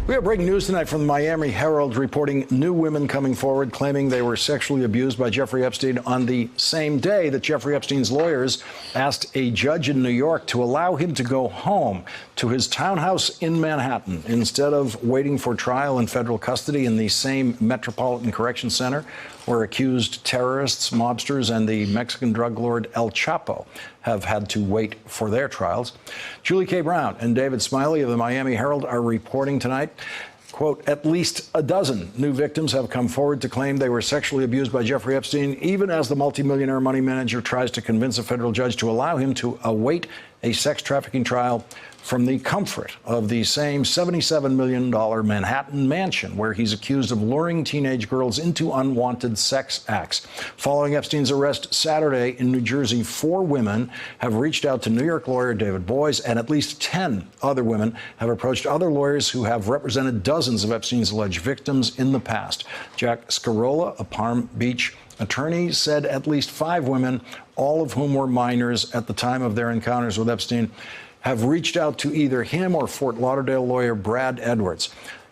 We have breaking news tonight from the Miami Herald reporting new women coming forward claiming they were sexually abused by Jeffrey Epstein on the same day that Jeffrey Epstein's lawyers asked a judge in New York to allow him to go home to his townhouse in Manhattan instead of waiting for trial in federal custody in the same Metropolitan Correction Center where accused terrorists, mobsters, and the Mexican drug lord El Chapo have had to wait for their trials. Julie K. Brown and David Smiley of the Miami Herald are reporting tonight. Quote, at least a dozen new victims have come forward to claim they were sexually abused by Jeffrey Epstein, even as the multimillionaire money manager tries to convince a federal judge to allow him to await a sex trafficking trial from the comfort of the same $77 million Manhattan mansion where he's accused of luring teenage girls into unwanted sex acts. Following Epstein's arrest Saturday in New Jersey, 4 women have reached out to New York lawyer David Boies, and at least 10 other women have approached other lawyers who have represented dozens of Epstein's alleged victims in the past. Jack Scarola, a Palm Beach attorney, said at least 5 women, all of whom were minors at the time of their encounters with Epstein, have reached out to either him or Fort Lauderdale lawyer Brad Edwards.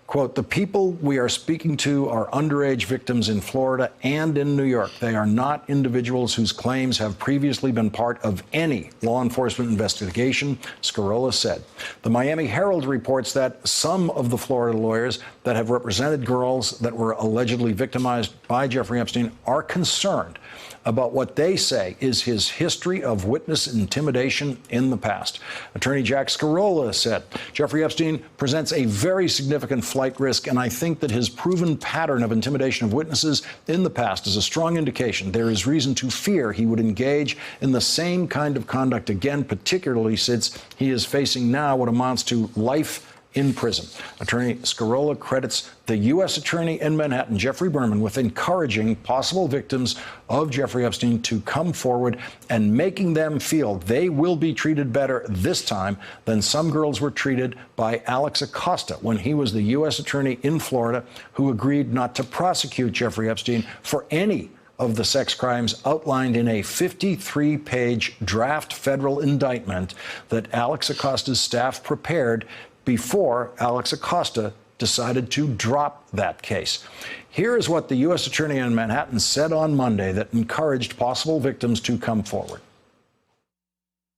Quote, the people we are speaking to are underage victims in Florida and in New York. They are not individuals whose claims have previously been part of any law enforcement investigation, Scarola said. The Miami Herald reports that some of the Florida lawyers that have represented girls that were allegedly victimized by Jeffrey Epstein are concerned about what they say is his history of witness intimidation in the past. Attorney Jack Scarola said, Jeffrey Epstein presents a very significant flight risk, and I think that his proven pattern of intimidation of witnesses in the past is a strong indication there is reason to fear he would engage in the same kind of conduct again, particularly since he is facing now what amounts to life in prison. Attorney Scarola credits the U.S. Attorney in Manhattan, Geoffrey Berman, with encouraging possible victims of Jeffrey Epstein to come forward and making them feel they will be treated better this time than some girls were treated by Alex Acosta when he was the U.S. Attorney in Florida who agreed not to prosecute Jeffrey Epstein for any of the sex crimes outlined in a 53-page draft federal indictment that Alex Acosta's staff prepared before Alex Acosta decided to drop that case. Here is what the U.S. Attorney in Manhattan said on Monday that encouraged possible victims to come forward.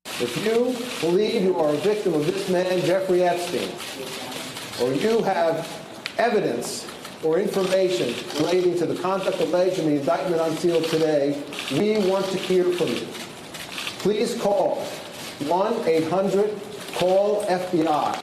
If you believe you are a victim of this man, Jeffrey Epstein, or you have evidence or information relating to the conduct alleged in the indictment unsealed today, we want to hear from you. Please call 1-800-CALL-FBI.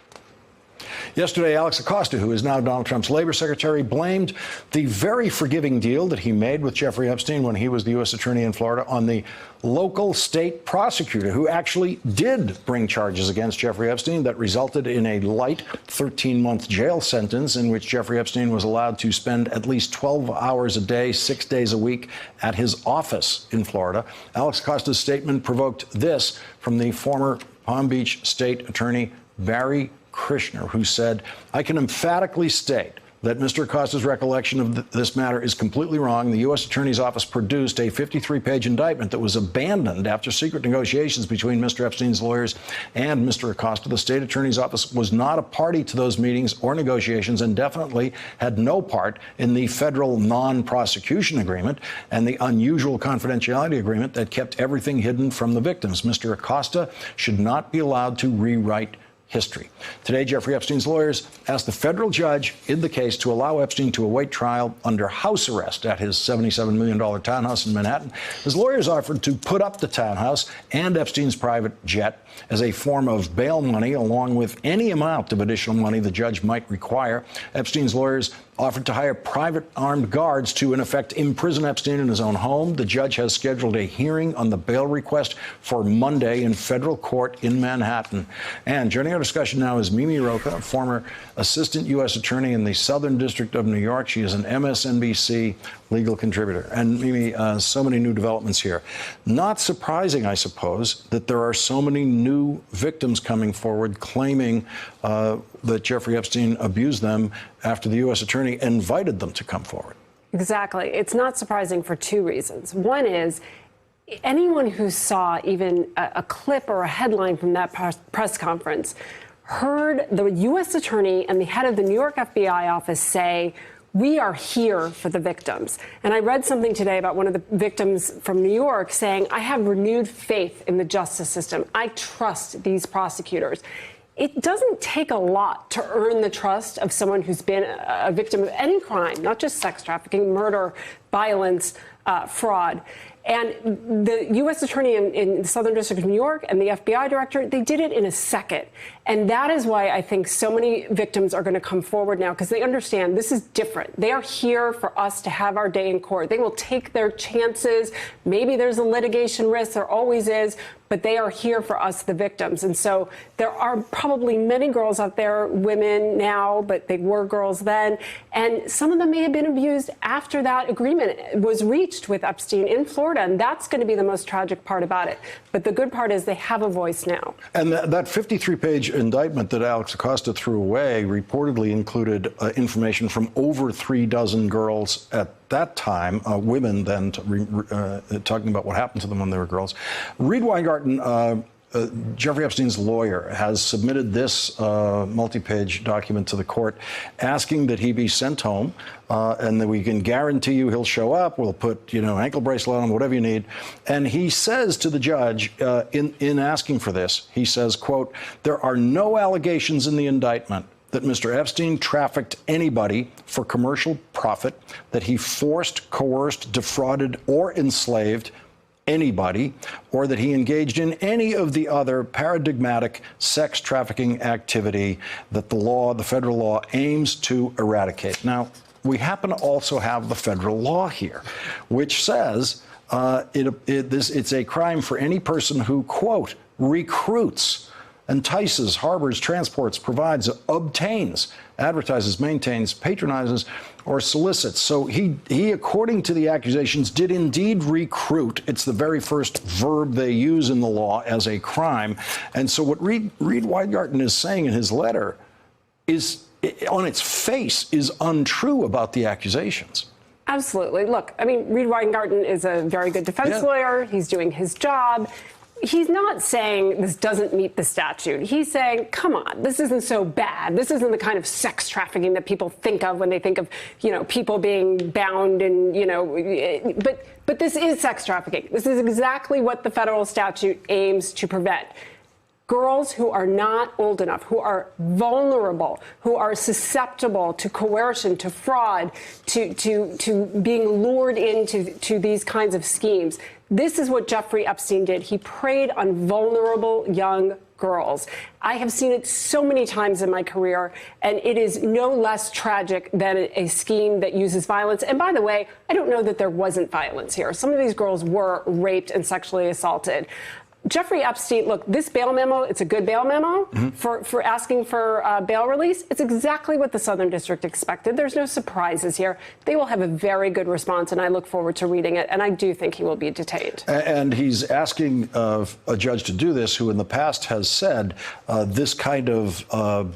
Yesterday, Alex Acosta, who is now Donald Trump's labor secretary, blamed the very forgiving deal that he made with Jeffrey Epstein when he was the U.S. Attorney in Florida on the local state prosecutor who actually did bring charges against Jeffrey Epstein that resulted in a light 13-month jail sentence in which Jeffrey Epstein was allowed to spend at least 12 hours a day, 6 days a week at his office in Florida. Alex Acosta's statement provoked this from the former Palm Beach State Attorney Barry Krishner, who said, I can emphatically state that Mr. Acosta's recollection of this matter is completely wrong. The U.S. Attorney's Office produced a 53-page indictment that was abandoned after secret negotiations between Mr. Epstein's lawyers and Mr. Acosta. The State Attorney's Office was not a party to those meetings or negotiations and definitely had no part in the federal non-prosecution agreement and the unusual confidentiality agreement that kept everything hidden from the victims. Mr. Acosta should not be allowed to rewrite history. Today, Jeffrey Epstein's lawyers asked the federal judge in the case to allow Epstein to await trial under house arrest at his $77 million townhouse in Manhattan. His lawyers offered to put up the townhouse and Epstein's private jet as a form of bail money, along with any amount of additional money the judge might require. Epstein's lawyers offered to hire private armed guards to, in effect, imprison Epstein in his own home. The judge has scheduled a hearing on the bail request for Monday in federal court in Manhattan. And joining our discussion now is Mimi Rocah, a former assistant U.S. attorney in the Southern District of New York. She is an MSNBC legal contributor. And Mimi, so many new developments here. Not surprising, I suppose, that there are so many new victims coming forward claiming that Jeffrey Epstein abused them after the U.S. attorney invited them to come forward. Exactly. It's not surprising for 2 reasons. One is anyone who saw even a clip or a headline from that press conference heard the U.S. attorney and the head of the New York FBI office say, we are here for the victims. And I read something today about one of the victims from New York saying, I have renewed faith in the justice system. I trust these prosecutors. It doesn't take a lot to earn the trust of someone who's been a victim of any crime, not just sex trafficking, murder, violence, fraud. And the U.S. attorney in the Southern District of New York and the FBI director, they did it in a second. And that is why I think so many victims are going to come forward now, because they understand this is different. They are here for us to have our day in court. They will take their chances. Maybe there's a litigation risk. There always is. But they are here for us, the victims. And so there are probably many girls out there, women now, but they were girls then. And some of them may have been abused after that agreement was reached with Epstein in Florida. And that's going to be the most tragic part about it. But the good part is they have a voice now. And that 53-page indictment that Alex Acosta threw away reportedly included information from over 3 dozen girls at that time, women then, talking about what happened to them when they were girls. Reed Weingarten, Jeffrey Epstein's lawyer, has submitted this multi-page document to the court asking that he be sent home and that we can guarantee you he'll show up. We'll put, ankle bracelet on him, whatever you need. And he says to the judge in asking for this, he says, quote, there are no allegations in the indictment that Mr. Epstein trafficked anybody for commercial profit, that he forced, coerced, defrauded, or enslaved anybody, or that he engaged in any of the other paradigmatic sex trafficking activity that the federal law aims to eradicate. Now, we happen to also have the federal law here, which says it's a crime for any person who, quote, recruits, entices, harbors, transports, provides, obtains, advertises, maintains, patronizes, or solicits. So he, according to the accusations, did indeed recruit. It's the very first verb they use in the law as a crime. And so what Reed Weingarten is saying in his letter is, on its face, is untrue about the accusations. Absolutely. Look, I mean, Reed Weingarten is a very good defense lawyer. He's doing his job. He's not saying this doesn't meet the statute. He's saying, come on, this isn't so bad. This isn't the kind of sex trafficking that people think of when they think of, people being bound and, but this is sex trafficking. This is exactly what the federal statute aims to prevent. Girls who are not old enough, who are vulnerable, who are susceptible to coercion, to fraud, to being lured into these kinds of schemes. This is what Jeffrey Epstein did. He preyed on vulnerable young girls. I have seen it so many times in my career, and it is no less tragic than a scheme that uses violence. And by the way, I don't know that there wasn't violence here. Some of these girls were raped and sexually assaulted. Jeffrey Epstein, look, this bail memo, it's a good bail memo for asking for bail release. It's exactly what the Southern District expected. There's no surprises here. They will have a very good response, and I look forward to reading it. And I do think he will be detained. And he's asking a judge to do this who in the past has said this kind of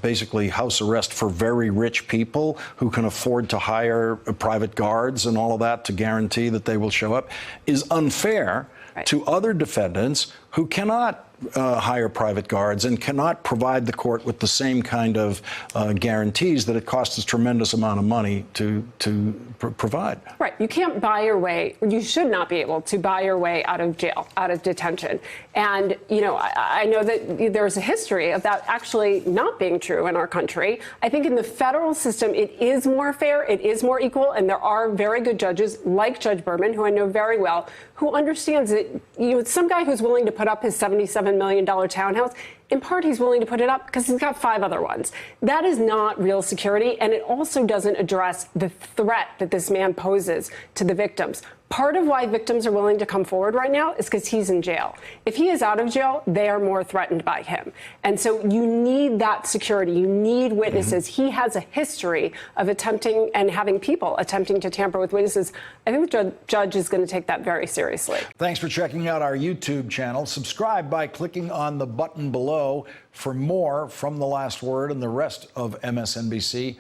basically house arrest for very rich people who can afford to hire private guards and all of that to guarantee that they will show up is unfair to other defendants who cannot hire private guards and cannot provide the court with the same kind of guarantees that it costs a tremendous amount of money to provide. Right. You can't buy your way, you should not be able to buy your way out of jail, out of detention. And, I know that there's a history of that actually not being true in our country. I think in the federal system, it is more fair, it is more equal, and there are very good judges like Judge Berman, who I know very well, who understands that, some guy who's willing to put up his $77 million townhouse, in part, he's willing to put it up because he's got 5 other ones. That is not real security, and it also doesn't address the threat that this man poses to the victims. Part of why victims are willing to come forward right now is because he's in jail. If he is out of jail, they are more threatened by him. And so you need that security. You need witnesses. He has a history of attempting and having people attempting to tamper with witnesses. I think the judge is going to take that very seriously. Thanks for checking out our YouTube channel. Subscribe by clicking on the button below for more from The Last Word and the rest of MSNBC.